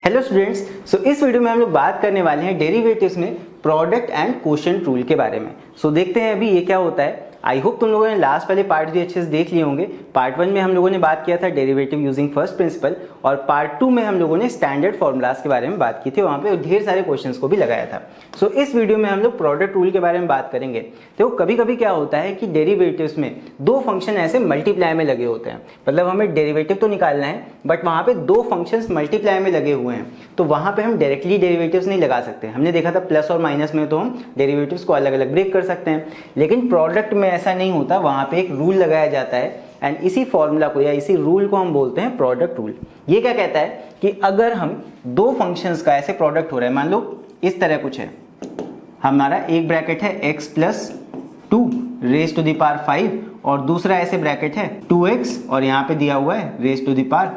Hello students, इस video में हम लोग बात करने वाले हैं डेरिवेटिव्स में प्रोडक्ट एंड क्वोशिएंट रूल के बारे में। देखते हैं अभी ये क्या होता है। आई होप तुम लोगों ने लास्ट वाले पार्ट भी अच्छे से देख लिए होंगे। पार्ट 1 में हम लोगों ने बात किया था डेरिवेटिव यूजिंग फर्स्ट प्रिंसिपल और पार्ट 2 में हम लोगों ने स्टैंडर्ड फॉर्मूलाज के बारे में बात की थी, वहाँ पे ढेर सारे क्वेश्चंस को भी लगाया था। इस वीडियो में हम लोग प्रोडक्ट रूल के बारे में बात करेंगे। तो कभी कभी क्या होता है कि डेरिवेटिव्स में दो फंक्शन ऐसे मल्टीप्लाई में लगे होते हैं, मतलब हमें डेरिवेटिव तो निकालना है बट वहाँ पे दो फंक्शंस मल्टीप्लाई में लगे हुए हैं, तो वहाँ पे हम डायरेक्टली डेरिवेटिव्स नहीं लगा सकते। हमने देखा था प्लस और माइनस में तो हम डेरिवेटिव्स को अलग अलग ब्रेक कर सकते हैं, लेकिन प्रोडक्ट में ऐसा नहीं होता। वहाँ पे एक रूल लगाया जाता है एंड इसी फॉर्मूला को या इसी रूल को हम बोलते हैं प्रोडक्ट रूल। ये क्या कहता है कि अगर हम दो फंक्शंस का ऐसे प्रोडक्ट हो रहा है, मान लो इस तरह कुछ है, हमारा एक ब्रैकेट है x plus 2 raise to the power 5 और दूसरा ऐसे ब्रैकेट है 2x और यहाँ पे दिया हुआ है रेज टू द पावर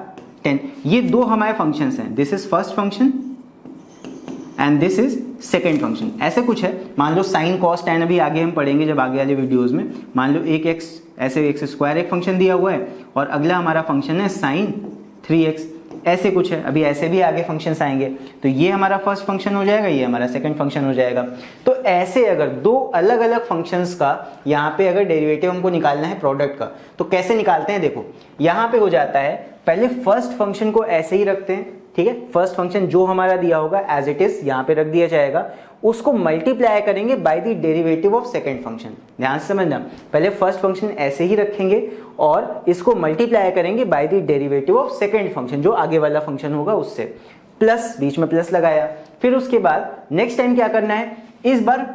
10। ये दो हमारे फंक्शंस हैं, this is first function and this is second function. ऐसे कुछ है, मान लो साइन कॉस टैन, अभी आगे हम पढ़ेंगे जब आगे वाले वीडियोस में। मान लो एक x ऐसे x स्क्वायर एक फंक्शन दिया हुआ है और अगला हमारा फंक्शन है साइन 3x, ऐसे कुछ है। अभी ऐसे भी आगे फंक्शंस आएंगे, तो ये हमारा फर्स्ट फंक्शन हो जाएगा, ये हमारा सेकंड फंक्शन हो जाएगा। तो ऐसे अगर दो अलग अलग फंक्शंस का यहाँ पे अगर डेरिवेटिव हमको निकालना है प्रोडक्ट का, तो कैसे निकालते हैं। देखो यहाँ पे हो जाता है, पहले फर्स्ट फंक्शन को ऐसे ही रखते हैं, ठीक है। फर्स्ट फंक्शन जो हमारा दिया होगा एज इट इज यहाँ पे रख दिया जाएगा, उसको मल्टीप्लाई करेंगे by the derivative of second function. ध्यान से समझना, पहले फर्स्ट फंक्शन ऐसे ही रखेंगे और इसको मल्टीप्लाई करेंगे by the derivative of second function, जो आगे वाला फंक्शन होगा उससे, प्लस बीच में प्लस लगाया। फिर उसके बाद नेक्स्ट टाइम क्या करना है, इस बार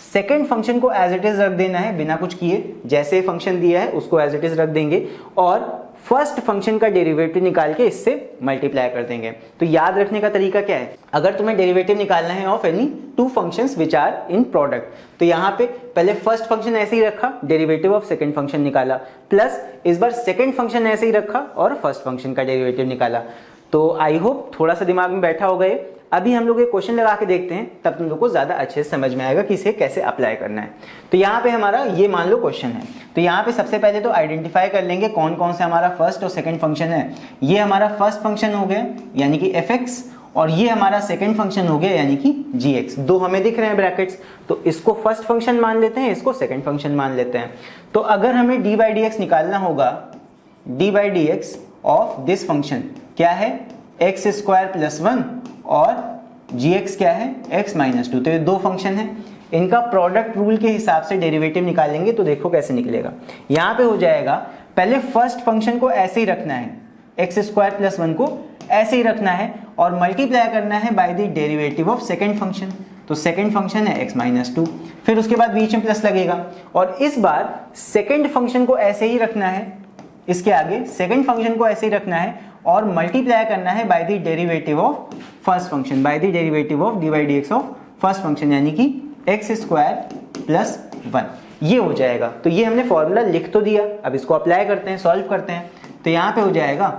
सेकेंड फंक्शन को एज इट इज रख देना है बिना कुछ किए, जैसे फंक्शन दिया है उसको एज इट इज रख देंगे और फर्स्ट फंक्शन का डेरिवेटिव निकाल के इससे मल्टीप्लाई कर देंगे। तो याद रखने का तरीका क्या है, अगर तुम्हें डेरिवेटिव निकालना है of any two functions which are in product, तो यहाँ पे पहले फर्स्ट फंक्शन ऐसे ही रखा, डेरिवेटिव ऑफ सेकंड फंक्शन निकाला, प्लस इस बार सेकंड फंक्शन ऐसे ही रखा और फर्स्ट फंक्शन का डेरिवेटिव निकाला। तो आई होप थोड़ा सा दिमाग में बैठा होगा ये। अभी हम लोग एक क्वेश्चन लगा के देखते हैं, तब तुम लोग को ज्यादा अच्छे से समझ में आएगा कि इसे कैसे अप्लाई करना है। तो यहाँ पे हमारा ये मान लो क्वेश्चन है, तो यहाँ पे सबसे पहले तो आइडेंटिफाई कर लेंगे कौन कौन से हमारा फर्स्ट और सेकंड फंक्शन है। ये हमारा फर्स्ट फंक्शन हो गया यानी कि fx, और ये हमारा सेकंड फंक्शन हो गया यानी कि gx। दो हमें दिख रहे हैं ब्रैकेट्स, तो इसको फर्स्ट फंक्शन मान लेते हैं, इसको सेकंड फंक्शन मान लेते हैं। तो अगर हमें डी बाई डी एक्स निकालना होगा, D by d x of this function क्या है, एक्स स्क्वायर प्लस 1 और gx क्या है, x माइनस 2। तो ये दो फंक्शन है, इनका प्रोडक्ट रूल के हिसाब से डेरिवेटिव निकालेंगे। तो देखो कैसे निकलेगा, यहाँ पे हो जाएगा, पहले फर्स्ट फंक्शन को ऐसे ही रखना है, एक्स स्क्वायर प्लस 1 को ऐसे ही रखना है और मल्टीप्लाई करना है by the derivative of second function. तो सेकंड फंक्शन है x माइनस 2, फिर उसके बाद बीच में प्लस लगेगा और इस बार सेकंड फंक्शन को ऐसे ही रखना है, इसके आगे सेकंड फंक्शन को ऐसे ही रखना है और मल्टीप्लाई करना है by the derivative of first function, by the derivative of D by d x of first function, यानी कि एक्स स्क्वायर प्लस 1। ये हो जाएगा। तो ये हमने फॉर्मूला लिख तो दिया, अब इसको अप्लाई करते हैं, सॉल्व करते हैं। तो यहाँ पे हो जाएगा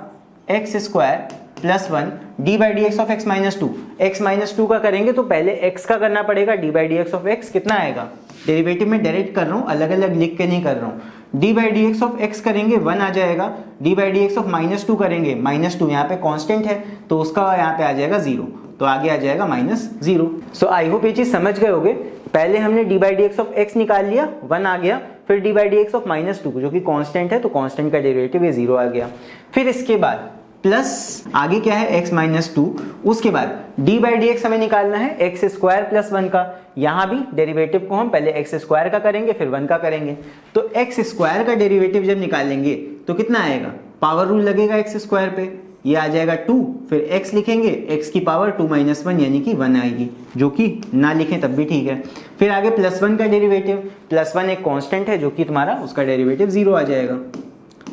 x square plus 1 D by d x of x minus 2। X minus 2 का करेंगे तो पहले एक्स का करना पड़ेगा, D by d x of x कितना आएगा, डेरिवेटिव में डायरेक्ट कर रहा हूँ, अलग अलग लिख के नहीं कर रहा हूँ। D by d x of x करेंगे 1 आ जाएगा, D by d x of minus 2 करेंगे, माइनस 2 यहाँ पे कांस्टेंट है तो उसका यहाँ पे आ जाएगा 0, तो आगे आ जाएगा माइनस 0। आई होप ये चीज समझ गए होगे। पहले हमने D by d x of x निकाल लिया, 1 आ गया, फिर D by d x of minus 2 जो कि कांस्टेंट है, तो कांस्टेंट का डेरिवेटिव ये 0 आ गया। फिर इसके बाद प्लस आगे क्या है x माइनस 2, उसके बाद डी बाई डी एक्स हमें निकालना है एक्स स्क्वायर प्लस 1 का। यहां भी डेरिवेटिव को हम पहले एक्स स्क्वायर का करेंगे फिर 1 का करेंगे। तो एक्स स्क्वायर का डेरिवेटिव जब निकालेंगे तो कितना आएगा, पावर रूल लगेगा एक्स स्क्वायर पे, ये आ जाएगा 2, फिर x लिखेंगे, x की पावर 2 माइनस 1 यानी कि 1 आएगी, जो कि ना लिखें तब भी ठीक है। फिर आगे प्लस 1 का डेरिवेटिव, प्लस 1 एक कांस्टेंट है जो कि तुम्हारा उसका डेरिवेटिव 0 आ जाएगा।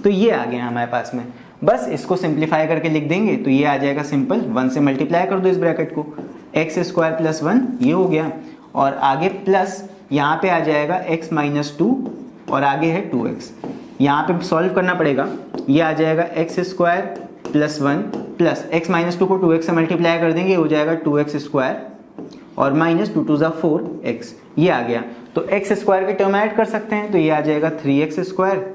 तो ये आ गया हमारे पास में, बस इसको सिंप्लीफाई करके लिख देंगे तो ये आ जाएगा सिंपल, 1 से मल्टीप्लाई कर दो इस ब्रैकेट को, एक्स स्क्वायर प्लस 1 ये हो गया और आगे प्लस यहाँ पे आ जाएगा x माइनस 2 और आगे है 2x। यहाँ पे सॉल्व करना पड़ेगा, ये आ जाएगा x square plus 1 plus x minus 2 को 2x से मल्टीप्लाई कर देंगे, हो जाएगा 2x स्क्वायर और माइनस 2 2 4x, ये आ गया। तो x स्क्वायर के टर्म ऐड कर सकते हैं, तो ये आ जाएगा 3x स्क्वायर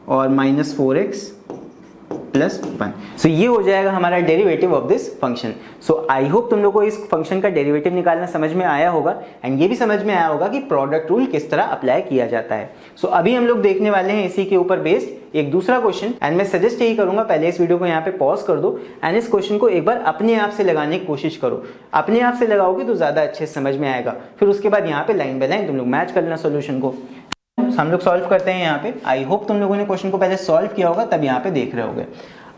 और माइनस 4x प्लस 1। सो ये हो जाएगा हमारा derivative of this function. So I hope तुम लोग को इस फंक्शन का डेरिवेटिव निकालना समझ में आया होगा एंड ये भी समझ में आया होगा कि प्रोडक्ट रूल किस तरह अप्लाई किया जाता है। सो अभी हम लोग देखने वाले हैं इसी के ऊपर बेस्ड एक दूसरा क्वेश्चन एंड मैं सजेस्ट यही करूंगा पहले इस वीडियो को यहाँ पे पॉज कर दो एंड इस क्वेश्चन को एक बार अपने आप से लगाने की कोशिश करो। अपने आप से लगाओगे तो ज्यादा अच्छे से समझ में आएगा। फिर उसके बाद यहाँ पे लाइन बाय लाइन तुम लोग मैच कर लेना सोल्यूशन को। हम लोग सॉल्व करते हैं यहाँ पे। आई होप तुम लोगों ने क्वेश्चन को पहले सॉल्व किया होगा तब यहाँ पे देख रहे होगे।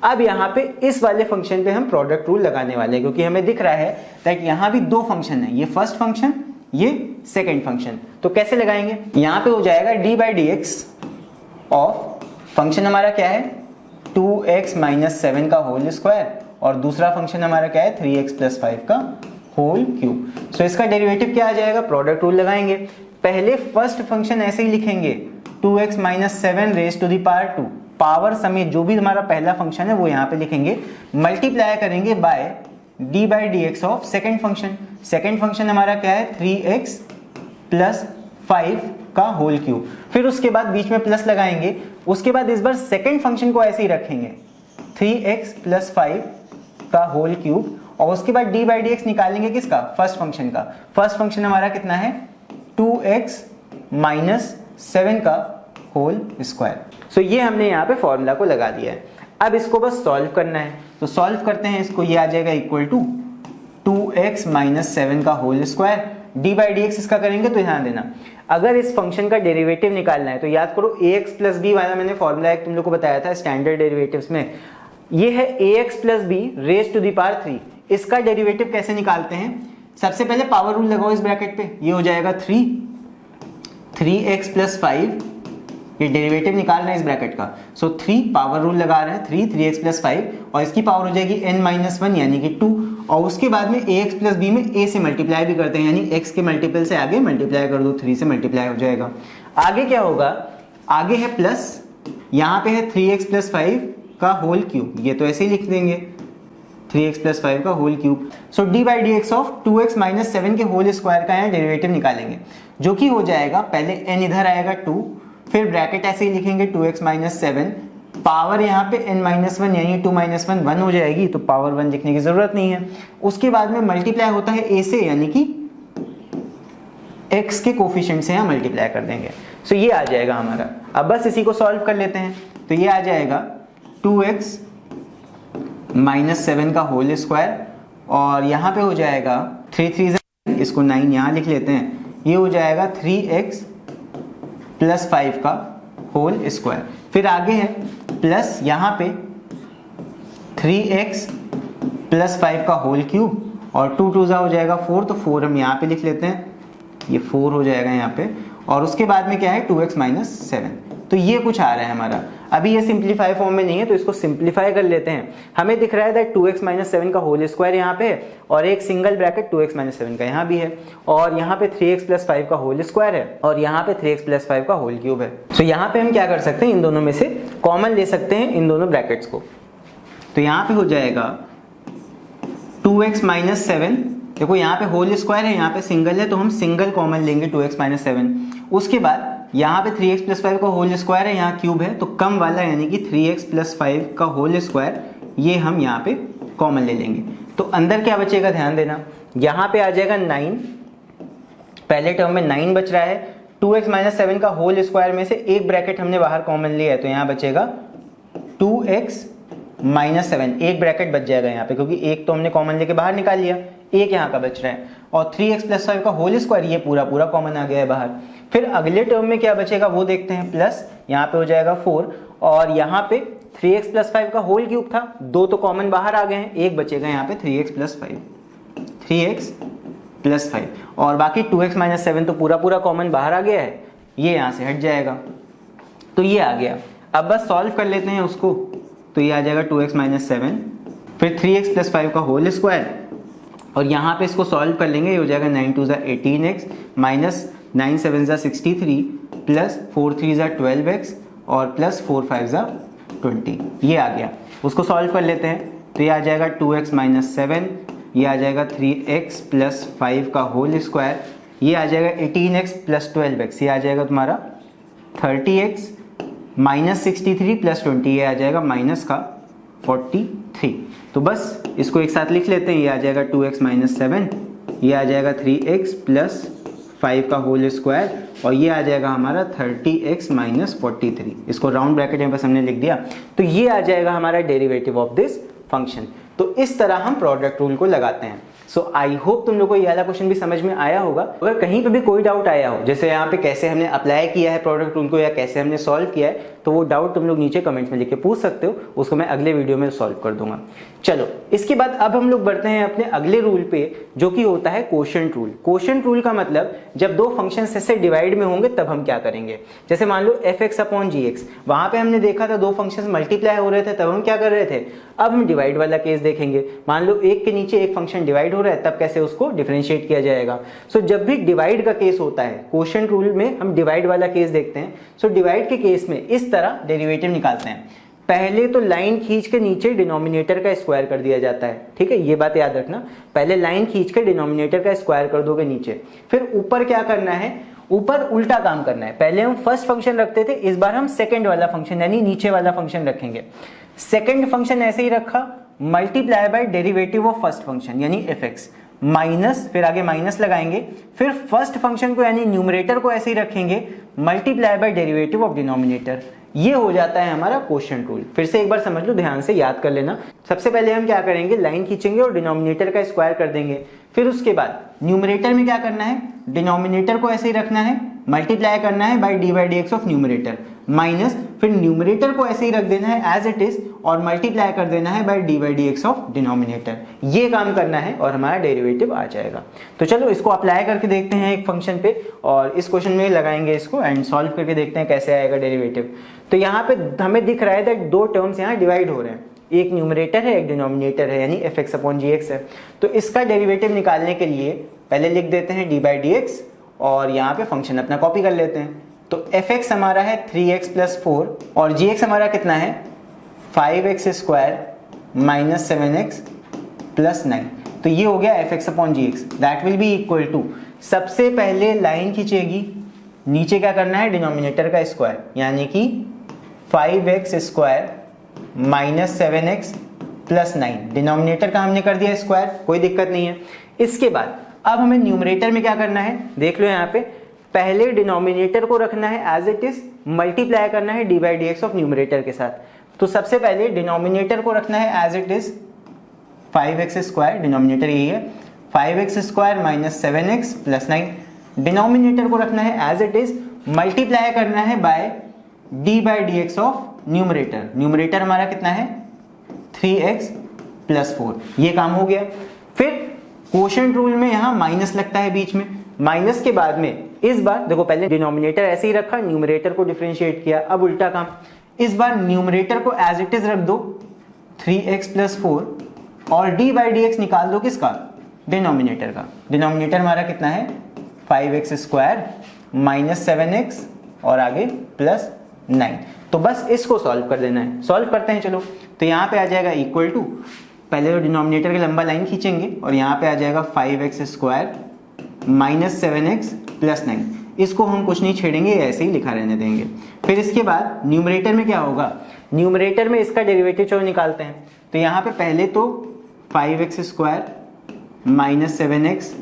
अब यहाँ पे इस वाले फंक्शन पे हम प्रोडक्ट रूल लगाने वाले हैं क्योंकि हमें दिख रहा है दैट यहाँ भी दो फंक्शन है, ये फर्स्ट फंक्शन, ये सेकंड फंक्शन। तो कैसे लगाएंगे? यहाँ पे हो जाएगा D by d x of function हमारा क्या है 2x माइनस 7 का होल स्क्वायर और दूसरा फंक्शन हमारा क्या है 3x प्लस 5 का होल क्यूब। सो इसका डेरिवेटिव क्या आ जाएगा? प्रोडक्ट रूल लगाएंगे। पहले फर्स्ट फंक्शन ऐसे ही लिखेंगे 2x minus 7 raise to the power 2, power समेत जो भी हमारा पहला फंक्शन है वो यहाँ पे लिखेंगे, मल्टीप्लाई करेंगे by d by d x of second function. Second function हमारा क्या है 3x प्लस 5 का होल क्यूब। फिर उसके बाद बीच में प्लस लगाएंगे। उसके बाद इस बार सेकेंड फंक्शन को ऐसे ही रखेंगे 3x प्लस 5 का होल क्यूब और उसके बाद डी बाई डी एक्स निकालेंगे किसका? फर्स्ट फंक्शन का। फर्स्ट फंक्शन हमारा कितना है 2x माइनस 7 का होल स्क्वायर। सो ये हमने यहाँ पे फॉर्मूला को लगा दिया है। अब इसको बस सॉल्व करना है। तो सॉल्व करते हैं इसको। ये आ जाएगा इक्वल टू 2x माइनस 7 का whole square. D by d x इसका करेंगे तो ध्यान देना अगर इस फंक्शन का डेरिवेटिव निकालना है तो याद करो ax प्लस बी वाला मैंने फॉर्मूला एक तुम लोग को बताया था स्टैंडर्ड डेरिवेटिव्स में। ये है ax plus b raise to the power 3। इसका डेरिवेटिव कैसे निकालते हैं? सबसे पहले पावर रूल लगाओ इस ब्रैकेट पे। ये हो जाएगा 3x प्लस 5, ये डेरिवेटिव निकालना है इस ब्रैकेट का। सो 3 पावर रूल लगा रहे हैं 3x प्लस 5 और इसकी पावर हो जाएगी n माइनस 1 यानी कि 2 और उसके बाद में ax प्लस b में a से मल्टीप्लाई भी करते हैं यानी x के मल्टीपल से आगे मल्टीप्लाई कर दो, 3 से मल्टीप्लाई हो जाएगा। आगे क्या होगा? आगे है प्लस, यहाँ पे है 3x प्लस 5 का होल क्यूब। ये तो ऐसे ही लिख देंगे 3x प्लस 5 का whole cube. So d by d x of 2x minus 7 के होल स्क्वायर का यहाँ डेरिवेटिव निकालेंगे जो कि हो जाएगा पहले n इधर आएगा 2, फिर ब्रैकेट ऐसे ही लिखेंगे 2x माइनस 7, पावर यहाँ पे n माइनस 1 यानी 2 माइनस 1 1 हो जाएगी तो पावर 1 लिखने की जरूरत नहीं है। उसके बाद में मल्टीप्लाई होता है a से यानी कि x के कोफिशिएंट से यहाँ मल्टीप्लाई कर देंगे। सो ये आ जाएगा हमारा। अब बस इसी को सॉल्व कर लेते हैं। तो ये आ जाएगा 2x माइनस 7 का होल स्क्वायर और यहाँ पे हो जाएगा 3 इसको 9 यहाँ लिख लेते हैं। ये हो जाएगा 3x प्लस 5 का होल स्क्वायर। फिर आगे है प्लस यहाँ पे 3x प्लस 5 का होल क्यूब और 2 2 हो जाएगा 4, तो 4 हम यहाँ पे लिख लेते हैं, ये 4 हो जाएगा यहाँ पे। और उसके बाद में क्या है 2x माइनस 7। तो ये कुछ आ रहा है हमारा। अभी ये सिंप्लीफाई फॉर्म में नहीं है तो इसको सिंप्लीफाई कर लेते हैं। हमें दिख रहा है दैट 2x माइनस 7 का होल स्क्वायर यहाँ पे है और एक सिंगल ब्रैकेट 2x माइनस 7 का यहाँ भी है और यहाँ पे 3x प्लस 5 का होल स्क्वायर है और यहाँ पे 3x प्लस 5 का होल क्यूब है। तो यहाँ पे हम क्या कर सकते हैं, इन दोनों में से कॉमन ले सकते हैं इन दोनों ब्रैकेट्स को। तो यहाँ पे हो जाएगा 2x माइनस 7, देखो यहाँ पे होल स्क्वायर है, यहाँ पे सिंगल है तो हम सिंगल कॉमन लेंगे 2x माइनस 7। उसके बाद यहाँ पे 3x प्लस 5 का होल स्क्वायर है, यहाँ क्यूब है तो कम वाला यानी कि 3x प्लस 5 का होल स्क्वायर ये हम यहाँ पे कॉमन ले लेंगे। तो अंदर क्या बचेगा ध्यान देना, यहाँ पे आ जाएगा 9, पहले टर्म में 9 बच रहा है। 2x माइनस 7 का होल स्क्वायर में से एक ब्रैकेट हमने बाहर कॉमन लिया है तो यहाँ बचेगा 2x माइनस 7, एक ब्रैकेट बच जाएगा यहाँ पे क्योंकि एक तो हमने कॉमन लेके बाहर निकाल लिया, एक यहाँ का बच रहा है। और 3x प्लस 5 का होल स्क्वायर ये पूरा पूरा कॉमन आ गया है बाहर। फिर अगले टर्म में क्या बचेगा वो देखते हैं, प्लस यहाँ पे हो जाएगा 4 और यहाँ पे 3x प्लस 5 का होल क्यूब था, दो तो कॉमन बाहर आ गए हैं, एक बचेगा यहाँ पे 3x प्लस 5, 3x प्लस 5 और बाकी 2x माइनस 7 तो पूरा पूरा कॉमन बाहर आ गया है, ये यहाँ से हट जाएगा। तो ये आ गया। अब बस सॉल्व कर लेते हैं उसको। तो ये आ जाएगा 2x माइनस 7, फिर 3x प्लस 5 का होल स्क्वायर और यहाँ पे इसको सॉल्व कर लेंगे, ये हो जाएगा 9 2 18x माइनस 9 7 63 प्लस 4 3 12x और प्लस 4 5 20, ये आ गया। उसको सॉल्व कर लेते हैं। तो ये आ जाएगा 2x माइनस 7, ये आ जाएगा 3x प्लस 5 का होल स्क्वायर, ये आ जाएगा 18x प्लस 12x, ये आ जाएगा तुम्हारा 30x माइनस 63 प्लस 20, ये आ जाएगा माइनस का 43। तो बस इसको एक साथ लिख लेते हैं, ये आ जाएगा 2x माइनस 7, ये आ जाएगा 3x प्लस 5 का होल स्क्वायर, और ये आ जाएगा हमारा 30x माइनस 43। इसको राउंड ब्रैकेट में बस हमने लिख दिया, तो ये आ जाएगा हमारा डेरिवेटिव ऑफ दिस फंक्शन। तो इस तरह हम प्रोडक्ट रूल को लगाते हैं। सो आई होप तुम लोगों को ये वाला क्वेश्चन भी समझ में आया होगा। अगर कहीं पे भी कोई डाउट आया हो, जैसे यहाँ पे कैसे हमने अप्लाई किया है प्रोडक्ट रूल को या कैसे हमने सॉल्व किया है, तो वो डाउट तुम लोग नीचे कमेंट्स में लिख के पूछ सकते हो, उसको मैं अगले वीडियो में सॉल्व कर दूंगा। चलो इसके बाद अब हम लोग बढ़ते हैं अपने अगले रूल पे, जो कि होता है कोशेंट रूल। कोशेंट रूल का मतलब जब दो फंक्शन से डिवाइड में होंगे तब हम क्या करेंगे। जैसे मान लो fx अपॉन gx, वहां पे हमने देखा था दो फंक्शंस मल्टीप्लाई हो रहे थे, तब हम क्या कर रहे थे। अब हम डिवाइड वाला केस देखेंगे। मान लो एक के नीचे एक फंक्शन डिवाइड हो रहा है, तब कैसे उसको डिफरेंशिएट किया जाएगा। सो जब भी डिवाइड का केस होता है, कोशेंट रूल में हम डिवाइड वाला केस देखते हैं। सो डिवाइड के केस में इस तरह डेरिवेटिव निकालते हैं। पहले तो लाइन खींच के नीचे डिनोमिनेटर का स्क्वायर कर दिया जाता है, ठीक है, ये बात याद रखना। पहले लाइन खींच के डिनोमिनेटर का स्क्वायर कर दोगे नीचे, फिर ऊपर क्या करना है, ऊपर उल्टा काम करना है। पहले हम फर्स्ट फंक्शन रखते थे, इस बार हम सेकंड वाला फंक्शन यानी नीचे वाला फंक्शन रखेंगे। सेकंड फंक्शन ऐसे ही रखा, multiply by derivative of first function यानी fx, माइनस, फिर आगे माइनस लगाएंगे, फिर फर्स्ट फंक्शन को यानी न्यूमरेटर को ऐसे ही रखेंगे, multiply by derivative of denominator. ये हो जाता है हमारा कोशेंट रूल। फिर से एक बार समझ लो, ध्यान से याद कर लेना। सबसे पहले हम क्या करेंगे, लाइन खींचेंगे और डिनोमिनेटर का स्क्वायर कर देंगे। फिर उसके बाद न्यूमरेटर में क्या करना है, डिनोमिनेटर को ऐसे ही रखना है, मल्टीप्लाई करना है by d by d x of numerator, minus, फिर न्यूमरेटर को ऐसे ही रख देना है एज इट इज और मल्टीप्लाई कर देना है by d by d x of denominator. ये काम करना है और हमारा डेरिवेटिव आ जाएगा। तो चलो इसको अप्लाई करके देखते हैं एक फंक्शन पे, और इस क्वेश्चन में लगाएंगे इसको एंड सॉल्व करके देखते हैं कैसे आएगा डेरिवेटिव। तो यहाँ पे हमें दिख रहा है दैट दो टर्म्स यहाँ डिवाइड हो रहे हैं, एक न्यूमरेटर है एक डिनोमिनेटर है, यानी fx अपॉन gx है। तो इसका डेरिवेटिव निकालने के लिए पहले लिख देते हैं डी बाई डी एक्स और यहाँ पे फंक्शन अपना कॉपी कर लेते हैं। तो fx हमारा है 3x प्लस 4 और gx हमारा कितना है 5x square minus 7x plus 9। तो ये हो गया fx upon gx, that will be equal to, सबसे पहले लाइन खींचेगी, नीचे क्या करना है डिनोमिनेटर का स्क्वायर यानी कि 5x square minus 7x plus 9। Denominator का हमने कर दिया स्क्वायर, कोई दिक्कत नहीं है। इसके बाद अब हमें न्यूमरेटर में क्या करना है, देख लो यहाँ पे, पहले डिनोमिनेटर को रखना है एज इट इज, मल्टीप्लाई करना है d by d x of numerator के साथ। तो सबसे पहले डिनोमिनेटर को रखना है as it is 5x square, denominator यही है, 5x square minus 7x plus 9। Denominator को रखना है एज इट इज, मल्टीप्लाई करना है by d by d x of numerator. Numerator हमारा कितना है 3x प्लस 4, ये काम हो गया। फिर कोशेंट रूल में यहाँ माइनस लगता है बीच में, माइनस के बाद में इस बार देखो, पहले डिनोमिनेटर ऐसे ही रखा, न्यूमरेटर को डिफरेंशिएट किया, अब उल्टा काम, इस बार न्यूमरेटर को एज इट इज रख दो 3x प्लस 4 और डी बाई डी एक्स निकाल दो किसका, डिनोमिनेटर का। डिनोमिनेटर हमारा कितना है 5x स्क्वायर माइनस 7x और आगे प्लस 9। तो बस इसको सॉल्व कर देना है, सॉल्व करते हैं चलो। तो यहाँ पे आ जाएगा इक्वल टू, पहले तो डिनोमिनेटर की लंबा लाइन खींचेंगे और यहाँ पे आ जाएगा 5x square minus 7x plus 9। इसको हम कुछ नहीं छेड़ेंगे, ऐसे ही लिखा रहने देंगे। फिर इसके बाद न्यूमरेटर में क्या होगा, न्यूमरेटर में इसका डेरिवेटिव चलो निकालते हैं। तो यहाँ पे पहले तो 5x square minus 7x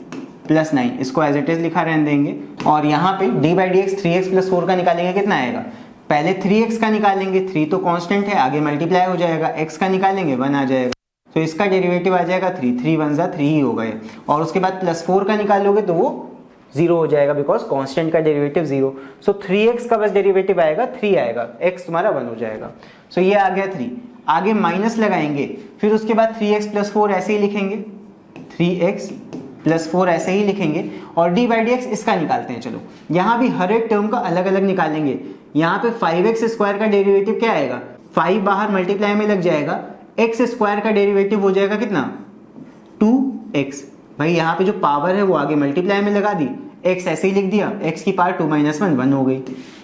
plus 9, इसको एज इट इज लिखा रहने देंगे। और यहाँ पे D by d x 3x plus 4 का निकालेंगे, कितना आएगा, पहले 3x का निकालेंगे, 3 तो कांस्टेंट है, आगे मल्टीप्लाई हो जाएगा, x का निकालेंगे 1 आ जाएगा, तो इसका डेरिवेटिव आ जाएगा 3, 3 1 जा 3 ही हो गए। और उसके बाद प्लस 4 का निकालोगे तो वो 0 हो जाएगा, बिकॉज कांस्टेंट का डेरिवेटिव 0। सो 3x का बस डेरिवेटिव आएगा 3 आएगा, x तुम्हारा 1 हो जाएगा। सो ये आ गया 3, आगे माइनस लगाएंगे, फिर उसके बाद 3x प्लस 4 ऐसे ही लिखेंगे, 3x प्लस 4 ऐसे ही लिखेंगे और डी बाई डी एक्स इसका निकालते हैं। चलो यहाँ भी हर एक टर्म का अलग अलग निकालेंगे। यहाँ पे 5x स्क्वायर का डेरिवेटिव क्या आएगा, 5 बाहर मल्टीप्लाई में लग जाएगा, x स्क्वायर का डेरिवेटिव हो जाएगा कितना 2x। भाई यहाँ पे जो पावर है वो आगे मल्टीप्लाई में लगा दी, x ऐसे ही लिख दिया, x की पावर 2 माइनस 1 हो गई,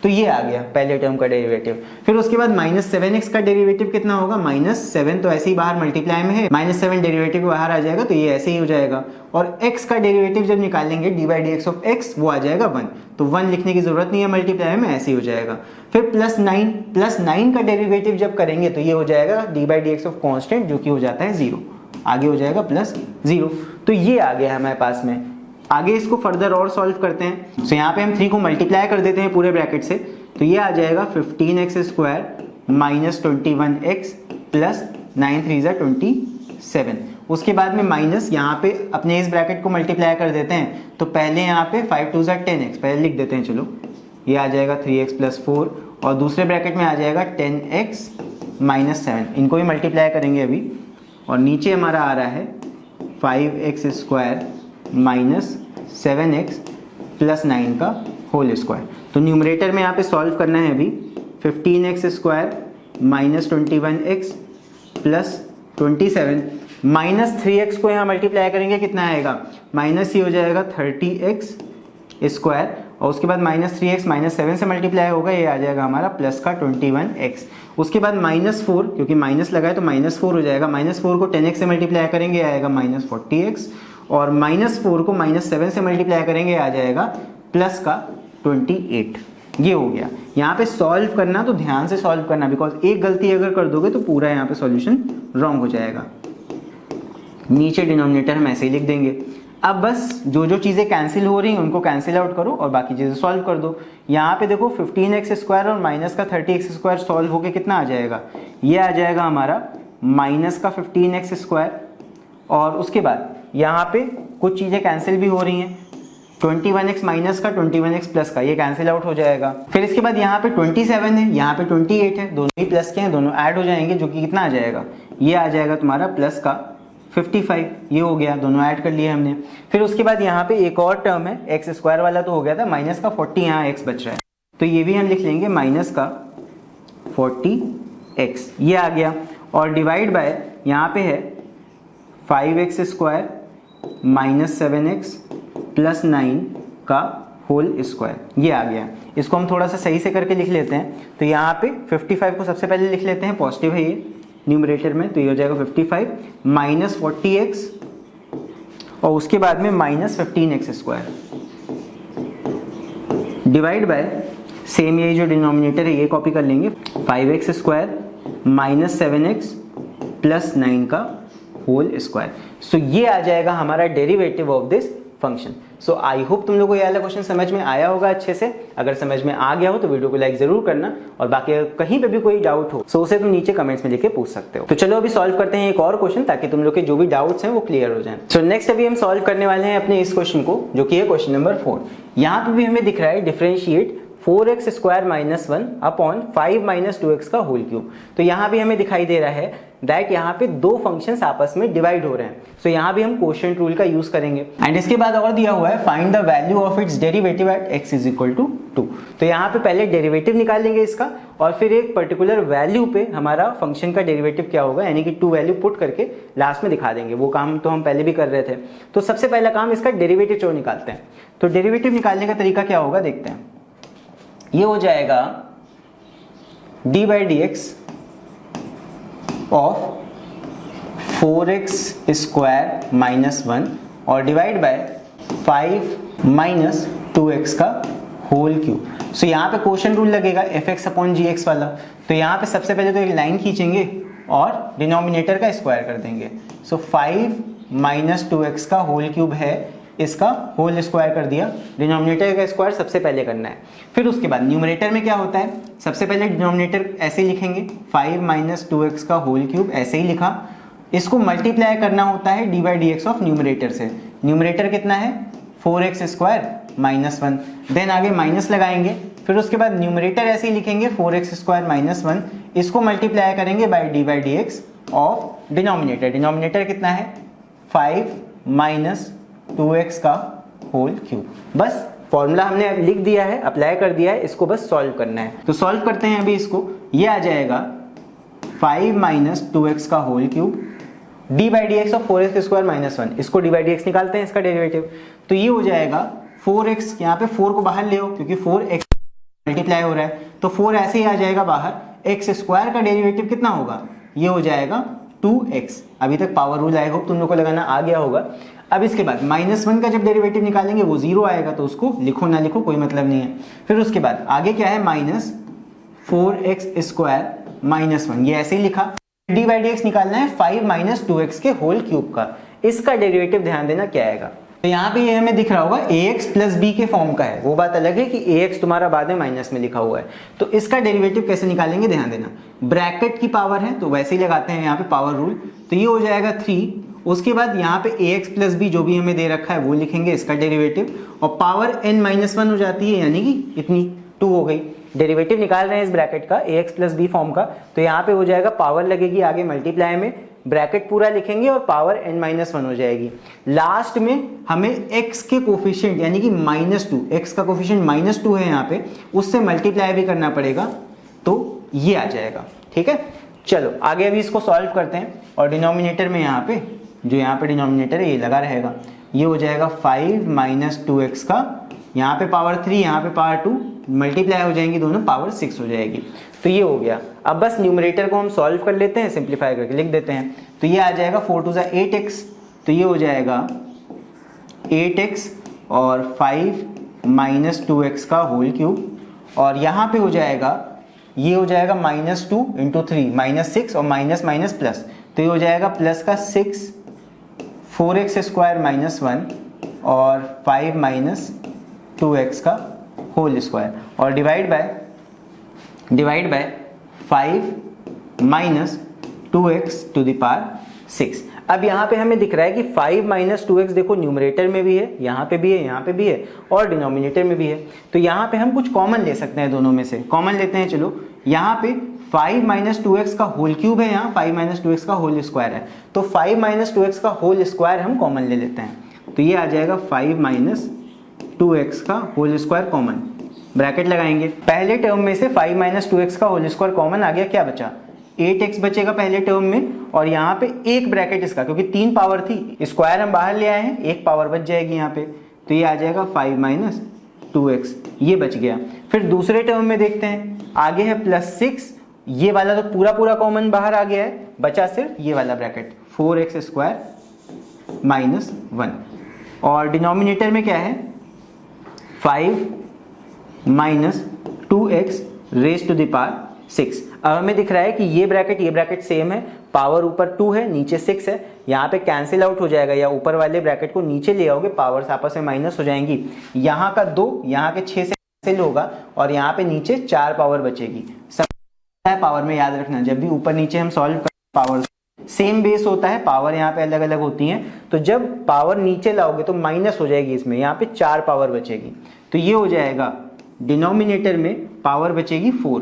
तो ये आ गया पहले टर्म का डेरिवेटिव। फिर उसके बाद -7x का डेरिवेटिव कितना होगा, -7 तो ऐसे ही बाहर मल्टीप्लाई में है, -7 डेरिवेटिव बाहर आ जाएगा तो ये ऐसे ही हो जाएगा। और x का डेरिवेटिव जब निकालेंगे d/dx ऑफ x वो आ जाएगा 1, तो 1 लिखने की जरूरत नहीं है मल्टीप्लाई में, ऐसे ही हो जाएगा। फिर +9 का डेरिवेटिव जब करेंगे तो ये हो जाएगा d/dx ऑफ कांस्टेंट जो कि हो जाता है 0, आगे हो जाएगा +0। तो ये आ गया हमारे पास में। आगे इसको फर्दर और सॉल्व करते हैं। तो यहाँ पे हम 3 को मल्टीप्लाई कर देते हैं पूरे ब्रैकेट से, तो ये आ जाएगा 15x² माइनस 21x प्लस 9 3 27। उसके बाद में माइनस यहाँ पे अपने इस ब्रैकेट को मल्टीप्लाई कर देते हैं, तो पहले यहाँ पे 5 2 10x पहले लिख देते हैं, चलो ये आ जाएगा 3x प्लस 4 और दूसरे ब्रैकेट में आ जाएगा 10x माइनस 7, इनको भी मल्टीप्लाई करेंगे अभी। और नीचे हमारा आ रहा है 5x² माइनस 7x प्लस 9 का होल स्क्वायर। तो न्यूमरेटर में यहाँ पे सॉल्व करना है अभी, 15x² minus 21x plus 27 minus 3x को यहाँ मल्टीप्लाई करेंगे, कितना आएगा, माइनस ही हो जाएगा 30x² और उसके बाद -3x -7 से मल्टीप्लाई होगा, ये आ जाएगा हमारा प्लस का 21x। उसके बाद -4, क्योंकि माइनस लगा है तो -4 हो जाएगा, -4 को 10x से मल्टीप्लाई करेंगे आएगा -40x और -4 को -7 से मल्टीप्लाई करेंगे आ जाएगा प्लस का 28। ये हो गया। यहाँ पे सॉल्व करना तो ध्यान से सॉल्व करना, बिकॉज एक गलती अगर कर दोगे तो पूरा यहाँ पे सॉल्यूशन रॉन्ग हो जाएगा। नीचे डिनोमिनेटर हम ऐसे ही लिख देंगे। अब बस जो जो चीज़ें कैंसिल हो रही हैं उनको कैंसिल आउट करो और बाकी चीज़ें सॉल्व कर दो। यहाँ पे देखो 15x² और माइनस का 30x² सॉल्व होके कितना आ जाएगा, ये आ जाएगा हमारा माइनस का 15x² और उसके बाद यहाँ पे कुछ चीज़ें कैंसिल भी हो रही हैं, 21x माइनस का 21x प्लस का, ये कैंसिल आउट हो जाएगा। फिर इसके बाद यहाँ पे 27 है, यहाँ पे 28 है, दोनों ही प्लस के हैं, दोनों ऐड हो जाएंगे जो कि कितना आ जाएगा, ये आ जाएगा तुम्हारा प्लस का 55। ये हो गया, दोनों ऐड कर लिए हमने। फिर उसके बाद यहाँ पे एक और टर्म है, x² वाला तो हो गया था, माइनस का 40 यहाँ x बच रहा है, तो ये भी हम लिख लेंगे माइनस का 40x, ये आ गया। और डिवाइड बाय यहाँ पे है 5x² माइनस 7x प्लस 9 का होल स्क्वायर, ये आ गया। इसको हम थोड़ा सा सही से करके लिख लेते हैं। तो यहाँ पे 55 को सबसे पहले लिख लेते हैं, पॉजिटिव है ये न्यूमरेटर में, तो ये हो जाएगा 55 माइनस 40x और उसके बाद में minus 15x² divide by same यही जो डिनोमिनेटर है ये कॉपी कर लेंगे, 5x² माइनस 7x प्लस 9 का होल स्क्वायर। सो ये आ जाएगा हमारा derivative of this function. So I hope तुम लोगों को ये वाला क्वेश्चन समझ में आया होगा अच्छे से। अगर समझ में आ गया हो तो वीडियो को लाइक जरूर करना और बाकी अगर कहीं पे भी कोई डाउट हो सो उसे तुम नीचे कमेंट्स में लिख के पूछ सकते हो। तो चलो अभी सॉल्व करते हैं एक और क्वेश्चन ताकि तुम लोग के जो भी डाउट्स हैं वो क्लियर हो जाएं। सो नेक्स्ट अभी हम सॉल्व करने वाले हैं अपने इस क्वेश्चन को, जो कि है क्वेश्चन नंबर 4। यहाँ पे भी हमें दिख रहा है differentiate 4x² minus 1 upon 5 minus 2x का होल क्यूब। तो यहाँ भी हमें दिखाई दे रहा है दैट यहाँ पे दो फंक्शंस आपस में डिवाइड हो रहे हैं। सो यहाँ भी हम कोशेंट रूल का यूज करेंगे। एंड इसके बाद और दिया हुआ है find the value of its derivative at x is equal to 2। तो यहाँ पे पहले डेरिवेटिव निकालेंगे इसका और फिर एक पर्टिकुलर वैल्यू पे हमारा फंक्शन का डेरिवेटिव क्या होगा, यानी कि 2 वैल्यू पुट करके लास्ट में दिखा देंगे। वो काम तो हम पहले भी कर रहे थे। तो सबसे पहला काम इसका डेरिवेटिव जो निकालते हैं। तो डेरिवेटिव निकालने का तरीका क्या होगा देखते हैं। ये हो जाएगा d/dx ऑफ 4x² माइनस 1 और डिवाइड बाय 5 माइनस 2x का होल क्यूब। सो यहाँ पे क्वोशंट रूल लगेगा fx अपॉन gx वाला। तो यहाँ पे सबसे पहले तो एक लाइन खींचेंगे और डिनोमिनेटर का स्क्वायर कर देंगे। सो 5 माइनस 2x का होल क्यूब है, इसका होल स्क्वायर कर दिया। डिनोमिनेटर का स्क्वायर सबसे पहले करना है। फिर उसके बाद न्यूमरेटर में क्या होता है, सबसे पहले डिनोमिनेटर ऐसे लिखेंगे 5 माइनस 2x का होल क्यूब, ऐसे ही लिखा। इसको मल्टीप्लाई करना होता है d/dx ऑफ न्यूमरेटर से। न्यूमरेटर कितना है 4x² माइनस 1, देन आगे माइनस लगाएंगे। फिर उसके बाद न्यूमरेटर ऐसे ही लिखेंगे 4x² माइनस 1, इसको मल्टीप्लाई करेंगे bye d/dx of denominator. Denominator कितना है 5 माइनस 2x का होल क्यूब। बस फॉर्मूला हमने लिख दिया है, अप्लाई कर दिया है, इसको बस सॉल्व करना है। तो सॉल्व करते हैं अभी इसको। ये आ जाएगा 5 माइनस 2x का whole cube d/dx of 4x² minus 1, इसको d/dx निकालते हैं इसका डेरिवेटिव। तो ये हो जाएगा 4x, यहाँ पे 4 को बाहर ले आओ क्योंकि 4x मल्टीप्लाई हो रहा है, तो 4 ऐसे ही आ जाएगा बाहर। x स्क्वायर का डेरिवेटिव कितना होगा, ये हो जाएगा 2x। अभी तक पावर रूल आई होप तुम लोग को लगाना आ गया होगा। अब इसके बाद -1 का जब डेरिवेटिव निकालेंगे वो 0 आएगा, तो उसको लिखो ना लिखो कोई मतलब नहीं है। फिर उसके बाद आगे क्या है, -4x स्क्वायर -1, ये ऐसे ही लिखा। d/dx निकालना है 5 - 2x के होल क्यूब का, इसका डेरिवेटिव ध्यान देना क्या आएगा। तो यहाँ पे ये हमें दिख रहा होगा ax प्लस b के फॉर्म का है, वो बात अलग है कि ax तुम्हारा बाद में माइनस में लिखा हुआ है। तो इसका डेरिवेटिव कैसे निकालेंगे ध्यान देना, ब्रैकेट की पावर है तो वैसे ही लगाते हैं यहाँ पे पावर रूल, तो ये हो जाएगा 3। उसके बाद यहाँ पे ax प्लस b जो भी हमें दे रखा है वो लिखेंगे इसका डेरिवेटिव, और पावर n-1 हो जाती है यानी कि इतनी 2 हो गई। डेरिवेटिव निकाल रहे हैं इस ब्रैकेट का ax प्लस b फॉर्म का, तो यहाँ पे हो जाएगा पावर लगेगी आगे मल्टीप्लाई में, ब्रैकेट पूरा लिखेंगे और पावर n-1 हो जाएगी। लास्ट में हमें x के कोफिशिएंट यानी कि -2, x का कोफिशिएंट -2 है यहाँ पे, उससे मल्टीप्लाई भी करना पड़ेगा, तो ये आ जाएगा। ठीक है, चलो आगे अभी इसको सॉल्व करते हैं। और डिनोमिनेटर में यहाँ पे जो यहाँ पे डिनोमिनेटर है ये लगा रहेगा, ये हो जाएगा 5 - 2x का, यहाँ पे पावर 3 यहाँ पे पावर 2, मल्टीप्लाई हो जाएंगी दोनों, पावर 6 हो जाएगी। तो ये हो गया। अब बस न्यूमरेटर को हम सॉल्व कर लेते हैं, सिंप्लीफाई करके लिख देते हैं। तो ये आ जाएगा 4 2 8x, तो ये हो जाएगा 8x और 5 - 2x का होल क्यूब, और यहाँ पे हो जाएगा ये हो जाएगा -2 × 3 -6 और माइनस माइनस प्लस, तो ये हो जाएगा प्लस का 6 4x स्क्वायर -1 और 5 - 2x का होल स्क्वायर, और divide by 5 - 2x to the power 6। अब यहाँ पे हमें दिख रहा है कि 5 - 2x देखो न्यूमरेटर में भी है, यहाँ पे भी है, यहाँ पे भी है और डिनोमिनेटर में भी है। तो यहाँ पे हम कुछ कॉमन ले सकते हैं, दोनों में से कॉमन लेते हैं। चलो यहाँ पे 5 - 2x का होल क्यूब है, यहाँ 5 - 2x का होल स्क्वायर है, तो 5 - 2x का होल स्क्वायर हम कॉमन ले लेते हैं। तो ये आ जाएगा 5 - 2x का होल स्क्वायर कॉमन, ब्रैकेट लगाएंगे। पहले टर्म में से 5 - 2x का होल स्क्वायर कॉमन आ गया, क्या बचा 8x बचेगा पहले टर्म में, और यहाँ पे एक ब्रैकेट इसका, क्योंकि 3 पावर थी, स्क्वायर हम बाहर ले आए हैं, एक पावर बच जाएगी यहाँ पे, तो ये आ जाएगा 5 - 2x, ये बच गया। फिर दूसरे टर्म में देखते हैं, आगे है +6, ये वाला तो पूरा पूरा कॉमन बाहर आ गया है, बचा सिर्फ ये वाला ब्रैकेट 4x स्क्वायर -1, और डिनोमिनेटर में क्या है 5 - 2x raise to the power 6। अब हमें दिख रहा है कि ये ब्रैकेट सेम है, पावर ऊपर 2 है नीचे 6 है, यहाँ पे कैंसिल आउट हो जाएगा, या ऊपर वाले ब्रैकेट को नीचे ले आओगे पावर्स आपस में माइनस हो जाएंगी, यहाँ का 2 यहाँ के 6 से कैंसिल होगा, और यहाँ पे नीचे 4 पावर बचेगी। सब पावर में याद रखना, जब भी ऊपर नीचे हम सॉल्व करें पावर सेम बेस होता है, पावर यहाँ पे अलग अलग होती हैं, तो जब पावर नीचे लाओगे तो माइनस हो जाएगी, इसमें यहाँ पे 4 पावर बचेगी। तो ये हो जाएगा डिनोमिनेटर में पावर बचेगी 4,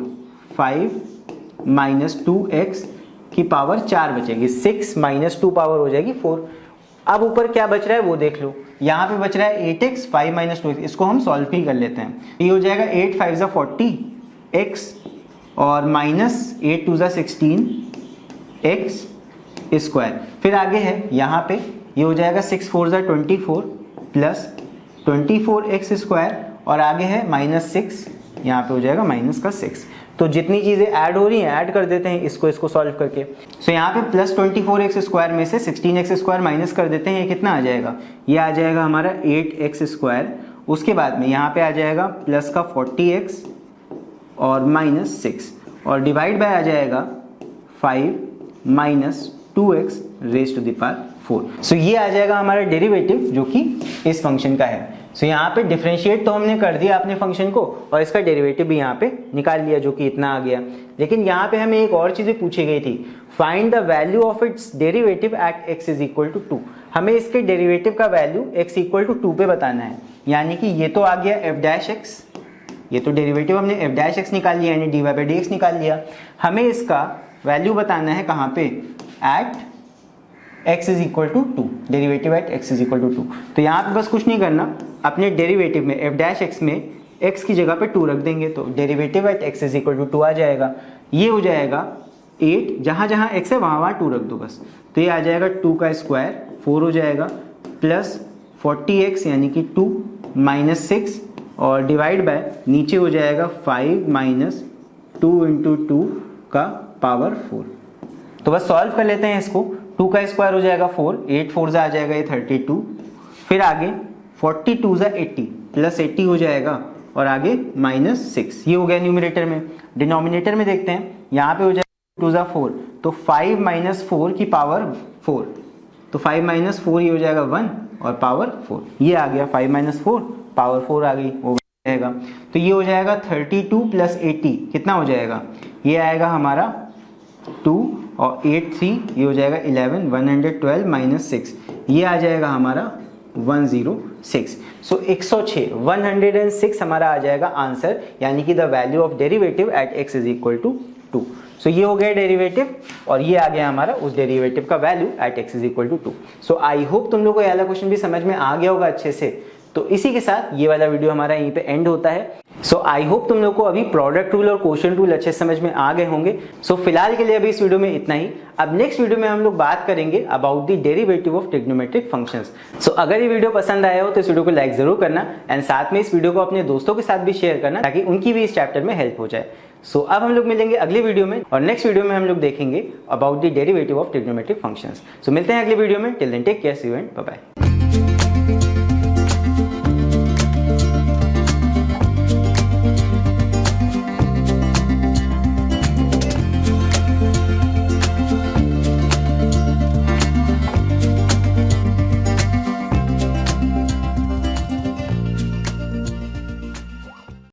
5 - 2x की पावर 4 बचेगी, 6 - 2 पावर हो जाएगी 4। अब ऊपर क्या बच रहा है वो देख लो, यहाँ पे बच रहा है 8x 5 - 2x, इसको हम सॉल्व ही कर लेते हैं। ये हो जाएगा 8 5 40x और -8 2 16 x स्क्वायर। फिर आगे है यहाँ पे ये हो जाएगा 6 4 24 प्लस 24x स्क्वायर, और आगे है -6, यहाँ पे हो जाएगा माइनस का 6। तो जितनी चीजें ऐड हो रही हैं ऐड कर देते हैं इसको सॉल्व करके। सो यहाँ पे +24x स्क्वायर में से 16x स्क्वायर माइनस कर देते हैं, ये कितना आ जाएगा, ये आ जाएगा हमारा 8x स्क्वायर। उसके बाद में यहाँ पे आ जाएगा प्लस का 40x और -6, और डिवाइड बाय आ जाएगा 5 - 2x raise to the power 4। So ये आ जाएगा हमारा डेरिवेटिव जो कि इस फंक्शन का है। सो यहाँ पे डिफरेंशिएट तो हमने कर दिया अपने फंक्शन को, और इसका डेरिवेटिव भी यहाँ पे निकाल लिया जो कि इतना आ गया। लेकिन यहाँ पे हमें एक और चीज़ पूछी गई थी, find the value of its derivative at x = 2। हमें इसके डेरिवेटिव का वैल्यू x = 2 पे बताना है, यानी कि ये तो आ गया f', ये तो डेरिवेटिव हमने f' निकाल लिया, यानी dy/dx निकाल लिया। हमें इसका वैल्यू बताना है कहाँ पे, at x = 2, derivative at x = 2। तो यहाँ पे बस कुछ नहीं करना, अपने डेरिवेटिव में f' में x की जगह पे 2 रख देंगे, तो डेरिवेटिव एट x = 2 आ जाएगा। ये हो जाएगा 8, जहाँ जहाँ x है वहाँ वहाँ 2 रख दो बस, तो ये आ जाएगा 2 का स्क्वायर 4 हो जाएगा, प्लस 40x यानी कि 2 -6 और डिवाइड बाय नीचे हो जाएगा 5 - 2 × 2 का पावर 4। तो बस सॉल्व कर लेते हैं इसको। 2 का स्क्वायर हो जाएगा 4, 8 4 आ जाएगा ये 32, फिर आगे 42 80 प्लस 80 हो जाएगा और आगे -6। ये हो गया न्यूमरेटर में। डिनोमिनेटर में देखते हैं, यहाँ पे हो जाएगा 2 4, तो 5 - 4 की पावर 4, तो 5 - 4 ये हो जाएगा 1 और पावर 4। ये आ गया 5 - 4 पावर 4 आ गई, वो जाएगा। तो ये हो जाएगा 32 + 80 कितना हो जाएगा, ये आएगा हमारा 2 और 8 3 ये हो जाएगा 11, 112 - 6 ये आ जाएगा हमारा 106। सो 106 106 हमारा आ जाएगा आंसर, यानी कि the value of derivative at x = 2। सो ये हो गया डेरिवेटिव और ये आ गया हमारा उस डेरिवेटिव का value at x = 2। So I hope तुम लोगों को ये वाला क्वेश्चन भी समझ में आ गया होगा अच्छे से। तो इसी के साथ ये वाला वीडियो हमारा यहीं पे एंड होता है। सो आई होप तुम लोग को अभी प्रोडक्ट रूल और क्वोशिएंट रूल अच्छे समझ में आ गए होंगे। सो फिलहाल के लिए अभी इस वीडियो में इतना ही। अब नेक्स्ट वीडियो में हम लोग बात करेंगे about the derivative of trigonometric functions. So अगर ये वीडियो पसंद आया हो तो इस वीडियो को लाइक जरूर करना एंड साथ में इस वीडियो को अपने दोस्तों के साथ भी शेयर करना ताकि उनकी भी इस चैप्टर में हेल्प हो जाए। सो अब हम लोग मिलेंगे अगले वीडियो में और नेक्स्ट वीडियो में हम लोग देखेंगे about the derivative of trigonometric functions. So मिलते हैं अगले वीडियो में। Till then take care, see you and bye bye.